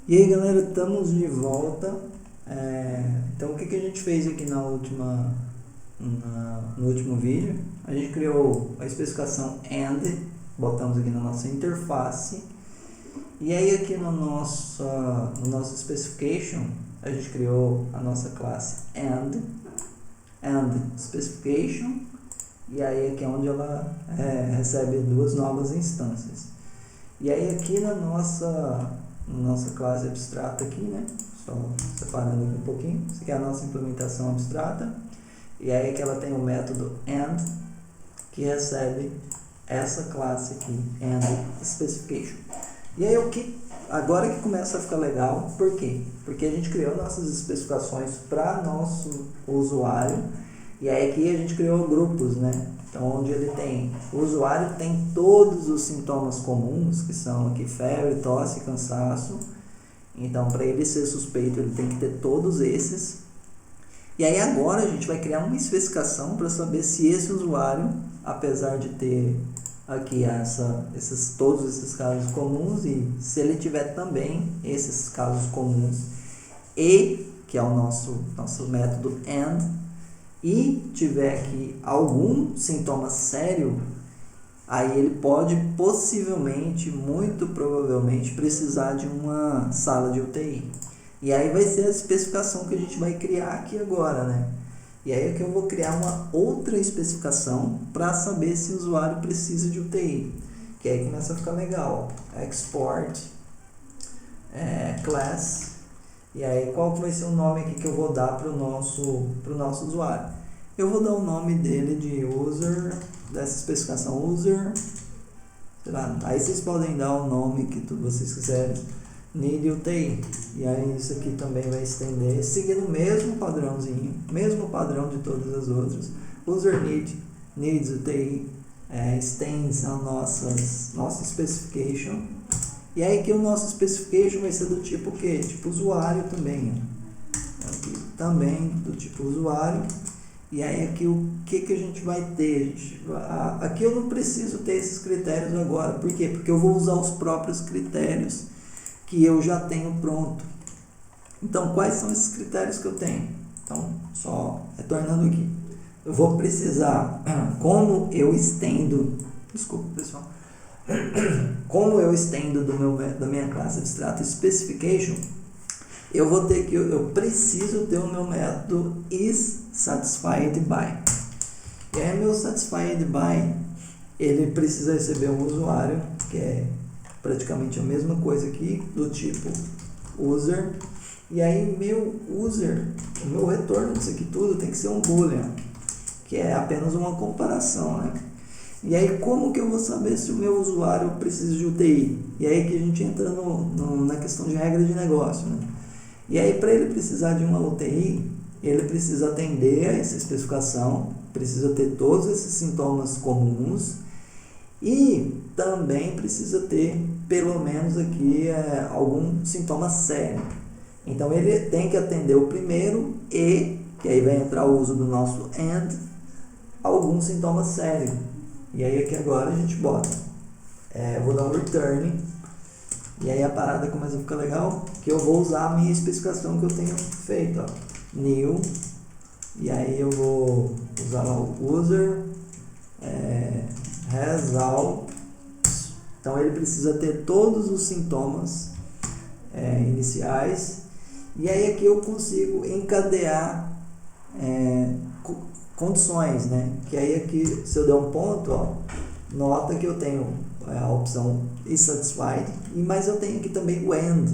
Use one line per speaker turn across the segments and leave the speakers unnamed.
E aí galera, estamos de volta. Então o que a gente fez aqui no último vídeo? A gente criou a especificação AND, botamos aqui na nossa interface. E aí aqui no nosso specification, a gente criou a nossa classe AND specification. E aí aqui é onde ela recebe duas novas instâncias. E aí aqui na nossa classe abstrata aqui, né? Só separando aqui um pouquinho. Isso aqui é a nossa implementação abstrata. E aí aqui ela tem o método AND, que recebe essa classe aqui, AND specification. E aí agora que começa a ficar legal, por quê? Porque a gente criou nossas especificações para nosso usuário. E aí aqui a gente criou grupos, né? Então, onde o usuário tem todos os sintomas comuns, que são aqui febre, tosse, cansaço. Então, para ele ser suspeito, ele tem que ter todos esses. E aí agora a gente vai criar uma especificação para saber se esse usuário, apesar de ter aqui todos esses casos comuns, e se ele tiver também esses casos comuns, que é o nosso método AND, e tiver aqui algum sintoma sério, aí ele pode possivelmente, muito provavelmente, precisar de uma sala de UTI. E aí vai ser a especificação que a gente vai criar aqui agora, né? E aí é que eu vou criar uma outra especificação para saber se o usuário precisa de UTI. Que aí começa a ficar legal. Export class. E aí qual que vai ser o nome aqui que eu vou dar para o nosso usuário? Eu vou dar o nome dele de user, dessa especificação user, sei lá, aí vocês podem dar o nome que vocês quiserem, need UTI. E aí isso aqui também vai estender, seguindo o mesmo padrãozinho, mesmo padrão de todas as outras. User needs UTI, extends a nossa specification. E aí que o nosso specification vai ser do tipo o quê? Tipo usuário também. Aqui, também do tipo usuário. E aí aqui o que a gente vai ter? Aqui eu não preciso ter esses critérios agora. Por quê? Porque eu vou usar os próprios critérios que eu já tenho pronto. Então, quais são esses critérios que eu tenho? Então, só retornando aqui. Eu vou precisar, como eu estendo... Desculpa, pessoal. Como eu estendo da minha classe abstrata specification, eu preciso ter o meu método isSatisfiedBy. E aí meu satisfiedBy, ele precisa receber um usuário, que é praticamente a mesma coisa aqui, do tipo user. E aí meu user, o meu retorno disso aqui tudo tem que ser um boolean, que é apenas uma comparação, né? E aí como que eu vou saber se o meu usuário precisa de UTI? E aí que a gente entra na questão de regra de negócio, né? E aí para ele precisar de uma UTI, ele precisa atender a essa especificação, precisa ter todos esses sintomas comuns e também precisa ter pelo menos aqui algum sintoma sério. Então ele tem que atender o primeiro que aí vai entrar o uso do nosso AND, algum sintoma sério. E aí aqui agora a gente bota, eu vou dar um return, e aí a parada começa a ficar legal, que eu vou usar a minha especificação que eu tenho feito, ó, new, e aí eu vou usar lá o user, results. Então ele precisa ter todos os sintomas iniciais, e aí aqui eu consigo encadear condições, né? Que aí aqui, se eu der um ponto, ó, nota que eu tenho a opção isSatisfied, mas eu tenho aqui também o AND.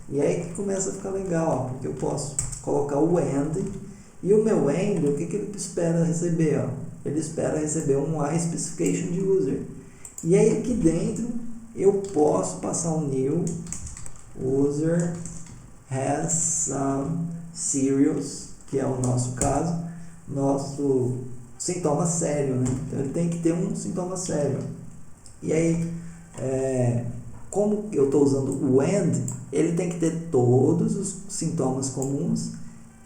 E aí que começa a ficar legal, ó, porque eu posso colocar o AND, e o meu AND, o que ele espera receber? Ó? Ele espera receber um iSpecification de user. E aí aqui dentro eu posso passar um new user has some serious, que é o nosso caso, nosso sintoma sério, né? Então ele tem que ter um sintoma sério. E aí, como eu estou usando o AND, ele tem que ter todos os sintomas comuns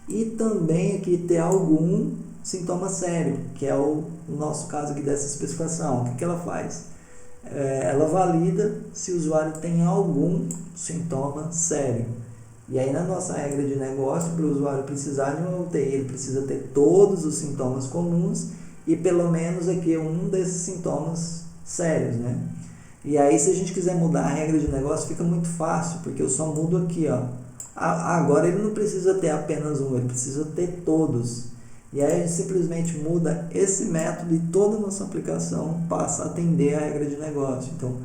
e também aqui ter algum sintoma sério, que é o nosso caso aqui dessa especificação. O que ela faz? ela valida se o usuário tem algum sintoma sério. E aí na nossa regra de negócio, para o usuário precisar de uma UTI, ele precisa ter todos os sintomas comuns e pelo menos aqui um desses sintomas sérios, né? E aí se a gente quiser mudar a regra de negócio, fica muito fácil, porque eu só mudo aqui, ó. Agora ele não precisa ter apenas um, ele precisa ter todos. E aí a gente simplesmente muda esse método e toda a nossa aplicação passa a atender a regra de negócio. Então,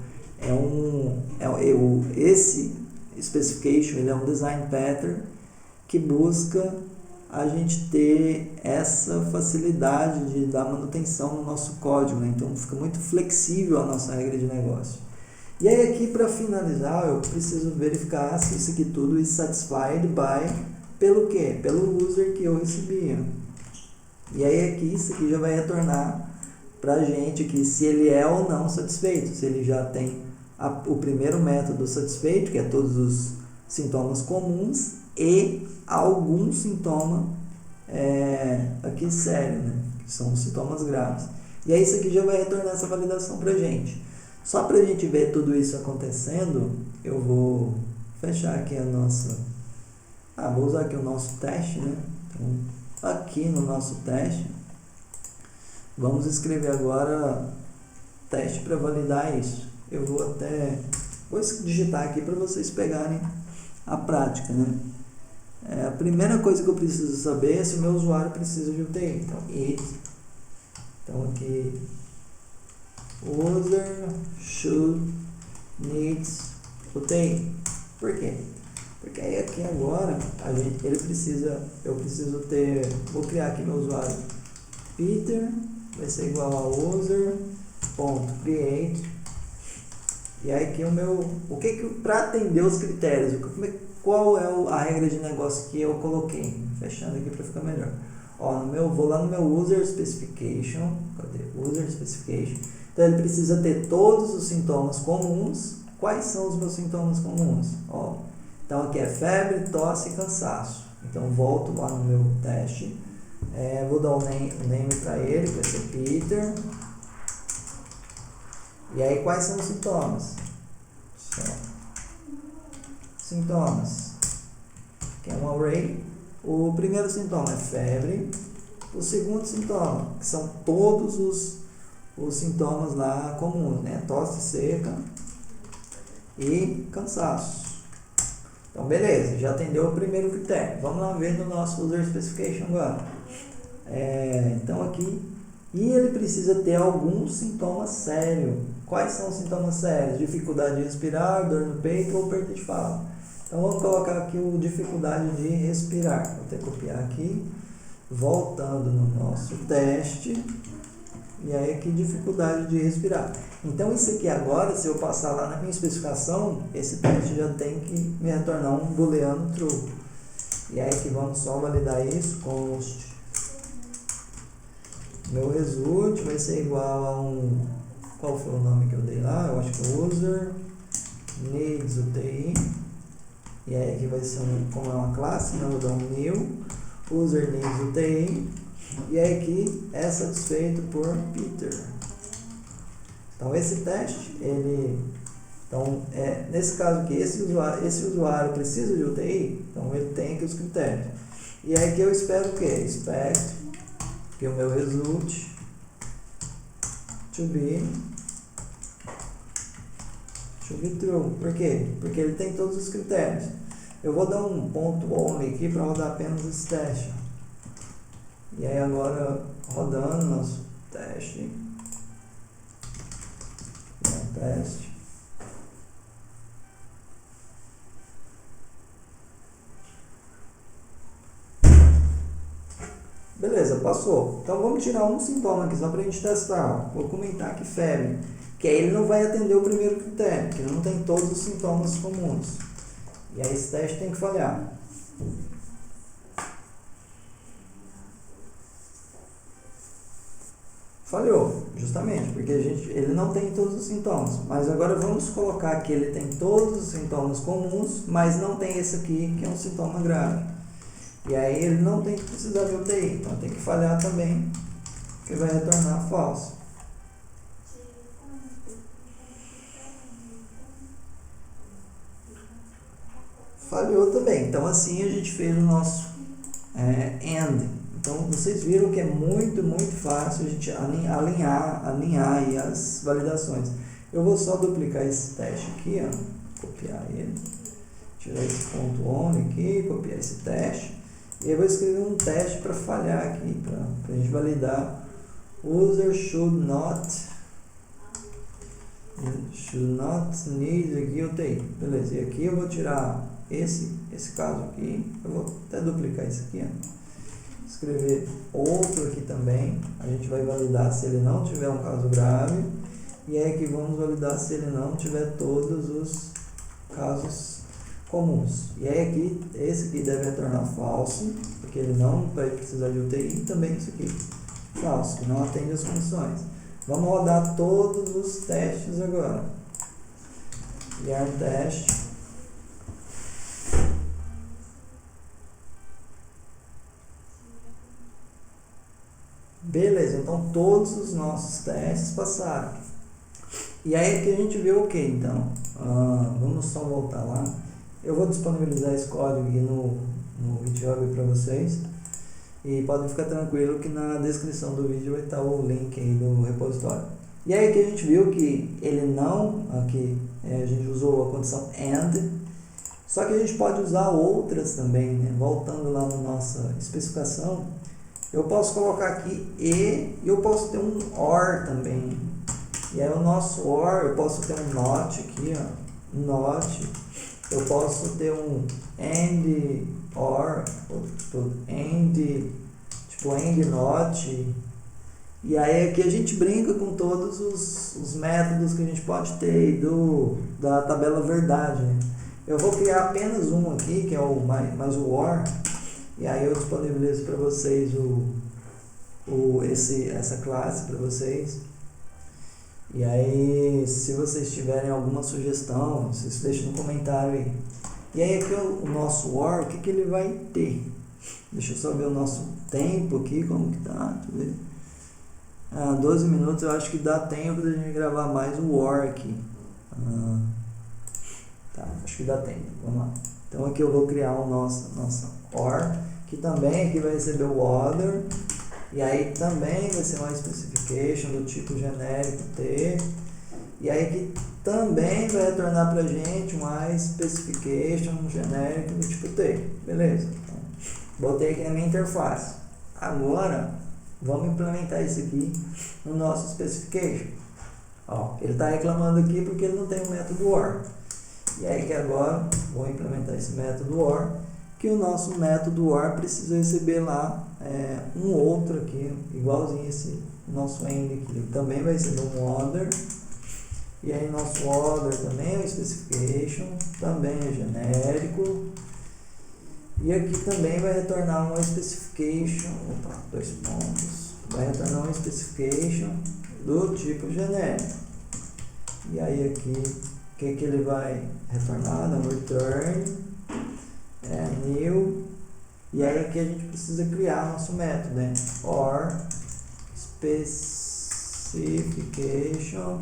esse specification, ele é um design pattern que busca a gente ter essa facilidade de dar manutenção no nosso código, né? Então fica muito flexível a nossa regra de negócio. E aí aqui para finalizar, eu preciso verificar se isso aqui tudo is satisfied by, pelo quê? Pelo user que eu recebi. E aí aqui, isso aqui já vai retornar para a gente aqui se ele é ou não satisfeito, se ele já tem o primeiro método satisfeito, que é todos os sintomas comuns, e algum sintoma aqui sério, né? Que são os sintomas graves. E aí isso aqui já vai retornar essa validação para a gente. Só para a gente ver tudo isso acontecendo, eu vou fechar aqui a nossa... vou usar aqui o nosso teste, né? Então, aqui no nosso teste, vamos escrever agora teste para validar isso. Eu vou digitar aqui para vocês pegarem a prática, né? A primeira coisa que eu preciso saber é se o meu usuário precisa de UTI. Então aqui, user should needs UTI. Por quê? Porque aí aqui agora vou criar aqui meu usuário Peter, vai ser igual a user.create. E aí aqui para atender os critérios, qual é a regra de negócio que eu coloquei? Fechando aqui para ficar melhor. Vou lá no meu user specification. Cadê? User specification. Então ele precisa ter todos os sintomas comuns. Quais são os meus sintomas comuns? Então aqui é febre, tosse e cansaço. Então volto lá no meu teste. Vou dar um name para ele, que vai ser Peter. E aí quais são os sintomas? Sintomas, que é um array. O primeiro sintoma é febre. O segundo sintoma, que são todos os sintomas lá comuns, né? Tosse seca e cansaço. Então beleza, já atendeu o primeiro critério. Vamos lá ver no nosso user specification agora. Então aqui, e ele precisa ter algum sintoma sério. Quais são os sintomas sérios? Dificuldade de respirar, dor no peito ou perda de fala. Então vamos colocar aqui o dificuldade de respirar. Vou até copiar aqui, voltando no nosso teste. E aí aqui dificuldade de respirar. Então isso aqui agora, se eu passar lá na minha especificação, esse teste já tem que me retornar um booleano true. E aí aqui vamos só validar isso, const. Meu result vai ser igual a qual foi o nome que eu dei lá? Eu acho que é user needs UTI. E aí aqui vai ser como é uma classe, né? Eu vou dar um new user needs UTI. E aí aqui é satisfeito por Peter. Então esse teste, nesse caso aqui, esse usuário precisa de UTI, então ele tem aqui os critérios. E aí aqui eu espero o quê? Expect que o meu result to be true. Por quê? Porque ele tem todos os critérios. Eu vou dar um ponto only aqui para rodar apenas esse teste. E aí agora rodando nosso teste. Teste. Beleza, passou. Então vamos tirar um sintoma aqui só para a gente testar. Vou comentar aqui febre, que aí ele não vai atender o primeiro critério, que ele não tem todos os sintomas comuns. E aí esse teste tem que falhar. Falhou, justamente, porque ele não tem todos os sintomas. Mas agora vamos colocar que ele tem todos os sintomas comuns, mas não tem esse aqui, que é um sintoma grave. E aí ele não tem que precisar de UTI, então tem que falhar também, que vai retornar falso. falhou também. Então assim a gente fez o nosso AND. Então vocês viram que é muito fácil a gente alinhar aí as validações. Eu vou só duplicar esse teste aqui, ó, copiar ele, tirar esse ponto only aqui, copiar esse teste, e aí eu vou escrever um teste para falhar aqui, para a gente validar. User should not need aqui UTI. Beleza, e aqui eu vou tirar esse caso aqui, eu vou até duplicar isso aqui, ó. Escrever outro aqui também, a gente vai validar se ele não tiver um caso grave, e aí aqui vamos validar se ele não tiver todos os casos comuns. E aí aqui, esse aqui deve retornar falso, porque ele não vai precisar de UTI, e também isso aqui falso, que não atende as condições. Vamos rodar todos os testes agora. Criar teste. Beleza, então todos os nossos testes passaram. E aí aqui a gente viu o que então? Vamos só voltar lá. Eu vou disponibilizar esse código aqui no GitHub para vocês. E podem ficar tranquilo que na descrição do vídeo vai estar o link aí do repositório. E aí que a gente viu que ele não, aqui a gente usou a condição AND, só que a gente pode usar outras também, né? Voltando lá na nossa especificação, eu posso colocar aqui e eu posso ter um OR também. E aí o nosso OR, eu posso ter um NOT aqui, ó, NOT, eu posso ter um AND OR, AND, tipo AND NOT. E aí aqui a gente brinca com todos os métodos que a gente pode ter da tabela verdade, né? Eu vou criar apenas um aqui, que é o mais o OR, e aí eu disponibilizo para vocês essa classe para vocês. E aí, se vocês tiverem alguma sugestão, vocês deixem no comentário aí. E aí aqui o nosso OR, o que ele vai ter? Deixa eu só ver o nosso tempo aqui, como que tá, deixa eu ver. 12 minutos, eu acho que dá tempo da gente gravar mais o OR aqui. Tá, acho que dá tempo, vamos lá. Então aqui eu vou criar o nosso OR, que também aqui vai receber o other, e aí também vai ser uma specification do tipo genérico T, e aí aqui também vai retornar pra gente uma specification genérico do tipo T, beleza? Então, botei aqui na minha interface. Agora vamos implementar isso aqui no nosso specification. Ó, ele está reclamando aqui porque ele não tem o método OR. E aí que agora vou implementar esse método OR, que o nosso método OR precisa receber lá um outro aqui, igualzinho esse nosso end aqui. Ele também vai receber um order, e aí nosso order também é um specification, também é genérico, e aqui também vai retornar uma specification, dois pontos, vai retornar uma specification do tipo genérico. E aí aqui, o que ele vai retornar? No return, new, e aí aqui a gente precisa criar nosso método, né? OR specification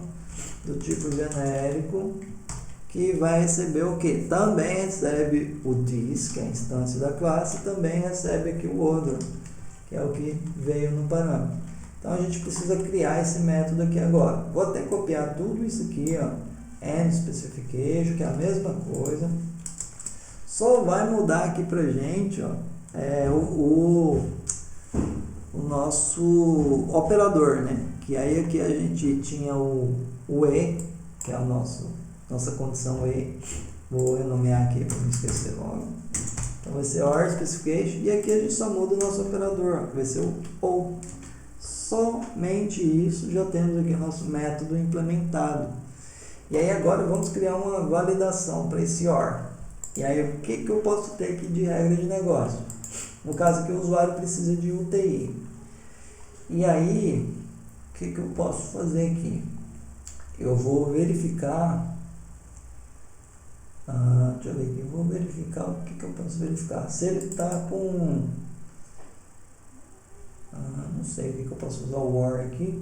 do tipo genérico, que vai receber o que? Também recebe o this, que é a instância da classe, e também recebe aqui o order, que é o que veio no parâmetro. Então a gente precisa criar esse método aqui agora. Vou até copiar tudo isso aqui, ó, and specification, que é a mesma coisa. Só vai mudar aqui pra gente, ó, o nosso operador, né? Que aí aqui a gente tinha o e, que é a nossa condição e. Vou renomear aqui para não esquecer logo. Então vai ser OR specification, e aqui a gente só muda o nosso operador, ó, que vai ser o OR. Somente isso, já temos aqui nosso método implementado. E aí agora vamos criar uma validação para esse OR. E aí o que eu posso ter aqui de regra de negócio? No caso aqui o usuário precisa de UTI. E aí, o que eu posso fazer aqui? Eu vou verificar, deixa eu ver aqui, eu vou verificar o que eu posso verificar. Se ele está com, não sei o que eu posso usar o OR aqui,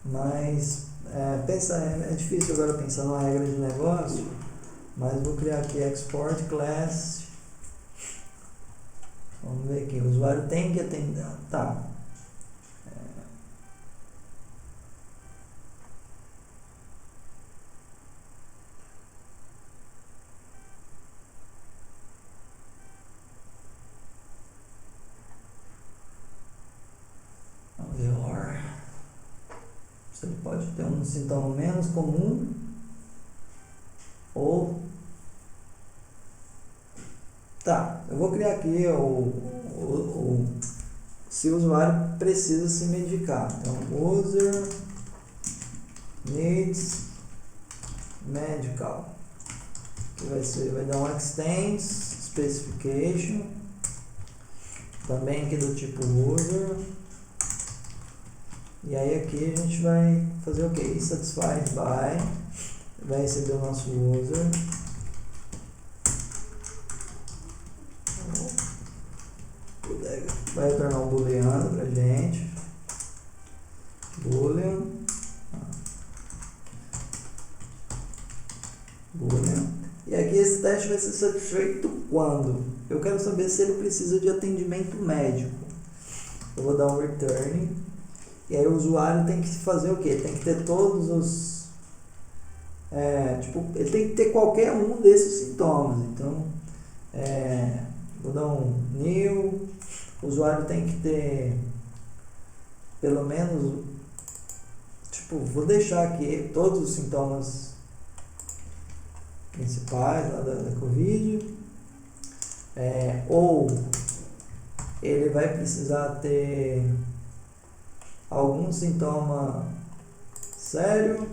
mas É difícil agora pensar numa regra de negócio, mas vou criar aqui export class. Vamos ver aqui, o usuário tem que atender. Tá. Vamos ver o OR. Você pode ter um sintoma menos comum ou. Tá, eu vou criar aqui se o usuário precisa se medicar. Então, user needs medical. Que vai dar um extends specification. Também aqui do tipo user. E aí aqui a gente vai fazer o que? Satisfied by. Vai receber o nosso user. Vai retornar um booleano pra gente. Boolean. E aqui esse teste vai ser satisfeito quando? Eu quero saber se ele precisa de atendimento médico. Eu vou dar um return. E aí o usuário tem que fazer o quê? Tem que ter todos os... ele tem que ter qualquer um desses sintomas. Então, vou dar um new. O usuário tem que ter pelo menos... vou deixar aqui todos os sintomas principais lá da Covid. Ou ele vai precisar ter algum sintoma sério,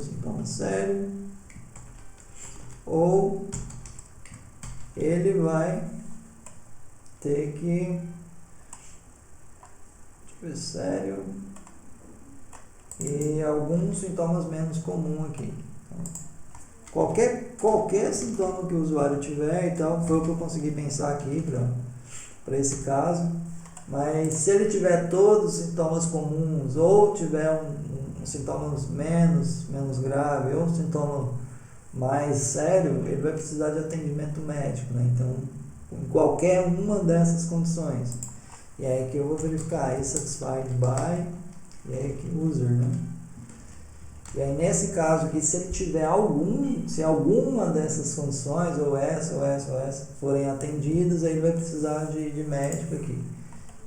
sintoma sério, ou ele vai ter que, sério, e alguns sintomas menos comuns aqui. Então, qualquer sintoma que o usuário tiver e tal, foi o que eu consegui pensar aqui para esse caso. Mas se ele tiver todos os sintomas comuns, ou tiver um sintomas menos grave, ou um sintoma mais sério, ele vai precisar de atendimento médico, né? Então, em qualquer uma dessas condições. E aí que eu vou verificar aí satisfied by, e aí aqui user, né? E aí nesse caso aqui, se ele tiver se alguma dessas condições, ou essa, forem atendidas, aí ele vai precisar de médico aqui.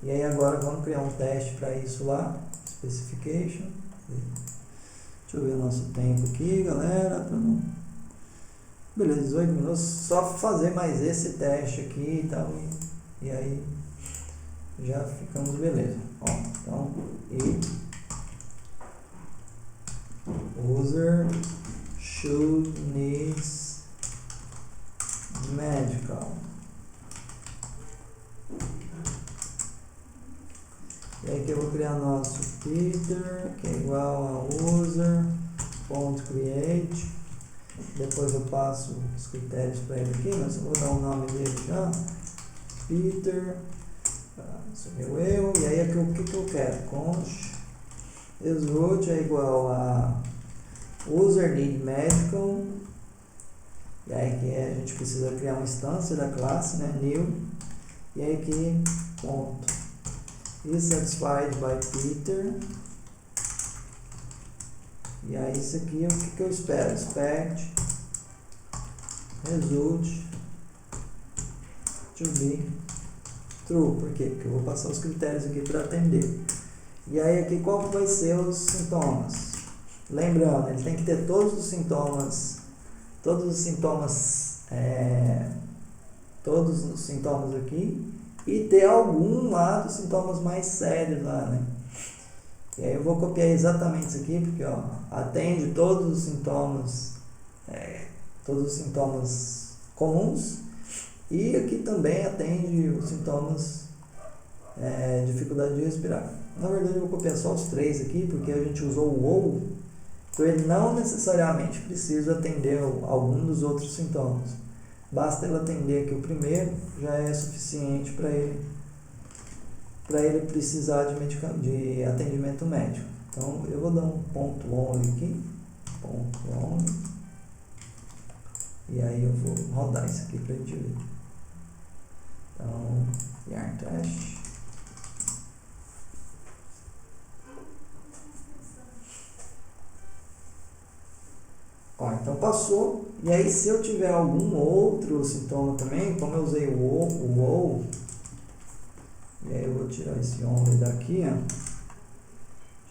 E aí agora vamos criar um teste para isso lá, specification. Deixa eu ver o nosso tempo aqui, galera, para não... Beleza, 18 minutos, só fazer mais esse teste aqui e tal, e aí já ficamos beleza. Ó, então, user should needs medical. E aí que eu vou criar nosso Peter, que é igual a user.create. Depois eu passo os critérios para ele aqui, mas eu vou dar o nome dele já. Peter, esse é meu eu, e aí aqui o que eu quero? Const root é igual a user need medical, e aí aqui a gente precisa criar uma instância da classe, né, new, e aí aqui ponto is satisfied by Peter, e aí isso aqui é o que eu espero, expect result to be true. Por quê? Porque eu vou passar os critérios aqui para atender. E aí aqui qual vai ser os sintomas? Lembrando, ele tem que ter todos os sintomas aqui, e ter algum lá dos sintomas mais sérios lá, né? E aí eu vou copiar exatamente isso aqui, porque ó, atende todos os sintomas comuns, e aqui também atende os sintomas dificuldade de respirar. Na verdade eu vou copiar só os três aqui, porque a gente usou o ou, então ele não necessariamente precisa atender algum dos outros sintomas. Basta ele atender aqui o primeiro, já é suficiente para ele para ele precisar de atendimento médico. Então eu vou dar um ponto only aqui, ponto only, e aí eu vou rodar isso aqui para a gente ver. Então, yarn test. Ó, então passou, e aí se eu tiver algum outro sintoma também, como eu usei o ou, e aí eu vou tirar esse only daqui, ó,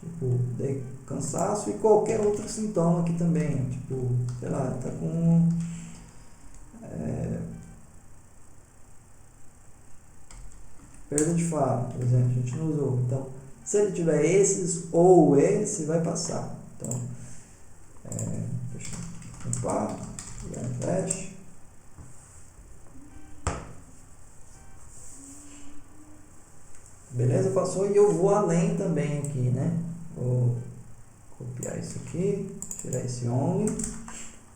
tipo, de cansaço e qualquer outro sintoma aqui também, ó, tipo, sei lá, tá com perda de fala, por exemplo, a gente não usou, então, se ele tiver esses ou esse, vai passar, então, deixa eu limpar, yarn test. Beleza? Passou, e eu vou além também aqui, né? Vou copiar isso aqui, tirar esse only.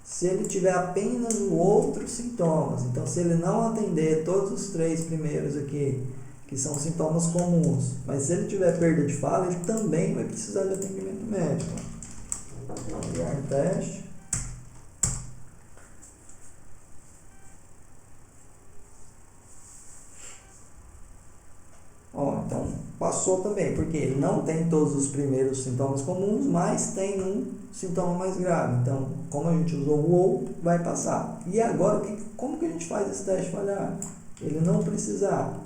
Se ele tiver apenas outros sintomas, então se ele não atender todos os 3 primeiros aqui, que são sintomas comuns, mas se ele tiver perda de fala, ele também vai precisar de atendimento médico. Yarn test. Ó, então passou também, porque ele não tem todos os primeiros sintomas comuns, mas tem um sintoma mais grave. Então, como a gente usou o ou, vai passar. E agora, como que a gente faz esse teste falhar? Ele não precisar.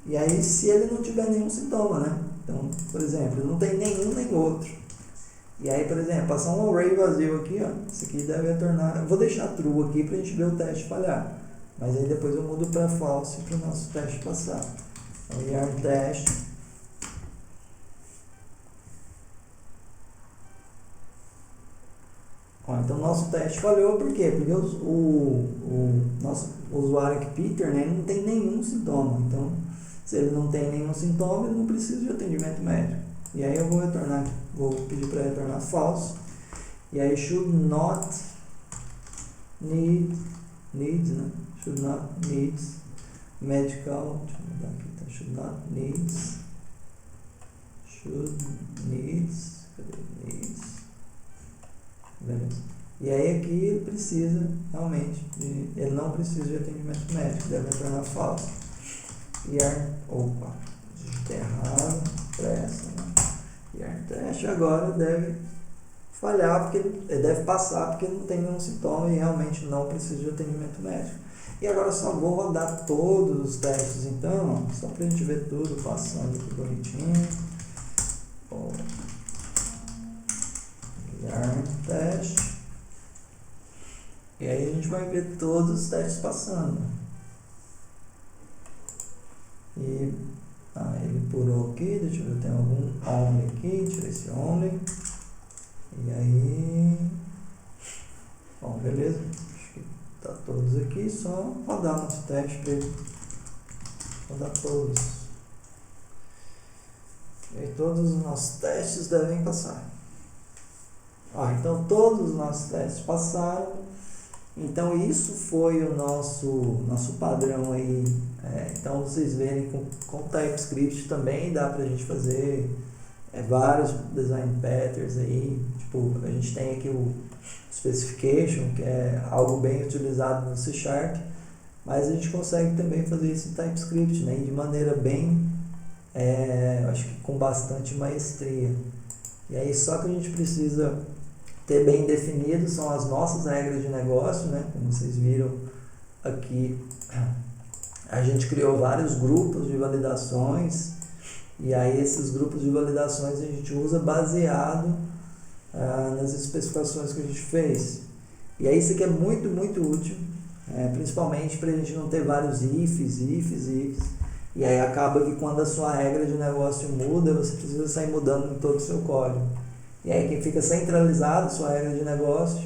E aí, se ele não tiver nenhum sintoma, né? Então, por exemplo, ele não tem nenhum nem outro. E aí, por exemplo, passar um array vazio aqui, ó. Isso aqui deve retornar. Eu vou deixar true aqui para a gente ver o teste falhar. Mas aí depois eu mudo para false para o nosso teste passar. Então, yarn test. Ó, então nosso teste falhou, por quê? Porque o nosso usuário aqui, Peter, né, ele não tem nenhum sintoma. Então, se ele não tem nenhum sintoma, ele não precisa de atendimento médico. E aí eu vou pedir para retornar false. E aí should not needs, né? Should not needs medical, deixa eu mudar aqui, tá? Should not needs, cadê needs? Beleza. E aí aqui ele precisa realmente ele não precisa de atendimento médico, deve retornar falso. Digitei errado, pressa, né? Yarn test agora deve falhar, porque ele deve passar porque ele não tem nenhum sintoma e realmente não precisa de atendimento médico. E agora só vou rodar todos os testes então, ó, só pra gente ver tudo passando aqui bonitinho. Yarn test. E aí a gente vai ver todos os testes passando. E ele pulou aqui, deixa eu ver, tem algum only aqui, tira esse only. E aí, bom, beleza, acho que tá todos aqui, só rodar nosso teste para ele rodar todos. E aí todos os nossos testes devem passar. Então todos os nossos testes passaram. Então isso foi o nosso padrão aí. Então vocês verem com TypeScript também dá pra gente fazer vários design patterns aí. Tipo, a gente tem aqui o specification, que é algo bem utilizado no C#, mas a gente consegue também fazer isso em TypeScript, né? De maneira bem, acho que com bastante maestria. E aí só que a gente precisa ter bem definido são as nossas regras de negócio, né? Como vocês viram aqui, a gente criou vários grupos de validações, e aí esses grupos de validações a gente usa baseado nas especificações que a gente fez. E aí isso aqui é muito, muito útil, principalmente para a gente não ter vários ifs, e aí acaba que quando a sua regra de negócio muda, você precisa sair mudando em todo o seu código. E aí que fica centralizado sua regra de negócio,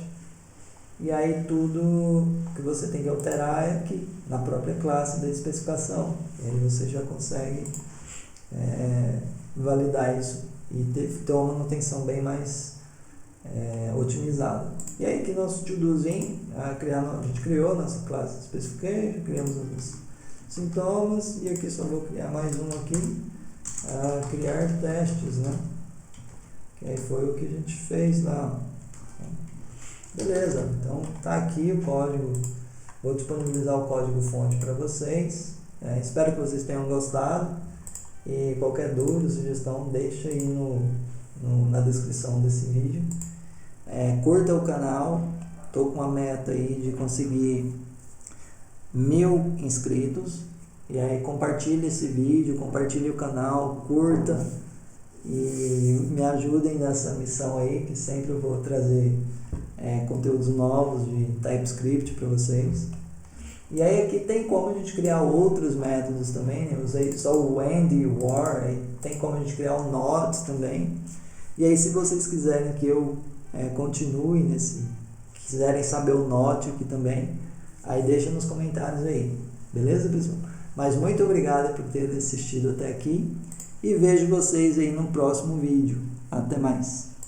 e aí tudo que você tem que alterar é aqui, na própria classe da especificação. E aí você já consegue validar isso e ter uma manutenção bem mais otimizada. E aí que nosso to-dozinho, a gente criou nossa classe specification, criamos os sintomas, e aqui só vou criar mais um aqui, a criar testes, né? Que aí foi o que a gente fez lá. Beleza, então tá aqui o código. Vou disponibilizar o código fonte para vocês. Espero que vocês tenham gostado. E qualquer dúvida, sugestão, deixa aí na descrição desse vídeo. Curta o canal. Tô com uma meta aí de conseguir 1000 inscritos. E aí compartilhe esse vídeo, compartilhe o canal, curta e me ajudem nessa missão aí, que sempre eu vou trazer conteúdos novos de TypeScript para vocês. E aí aqui tem como a gente criar outros métodos também, né? Eu usei só o AND e o OR, aí tem como a gente criar o NOT também. E aí se vocês quiserem que eu continue quiserem saber o NOT aqui também, aí deixa nos comentários aí, beleza, pessoal? Mas muito obrigado por ter assistido até aqui e vejo vocês aí no próximo vídeo. Até mais!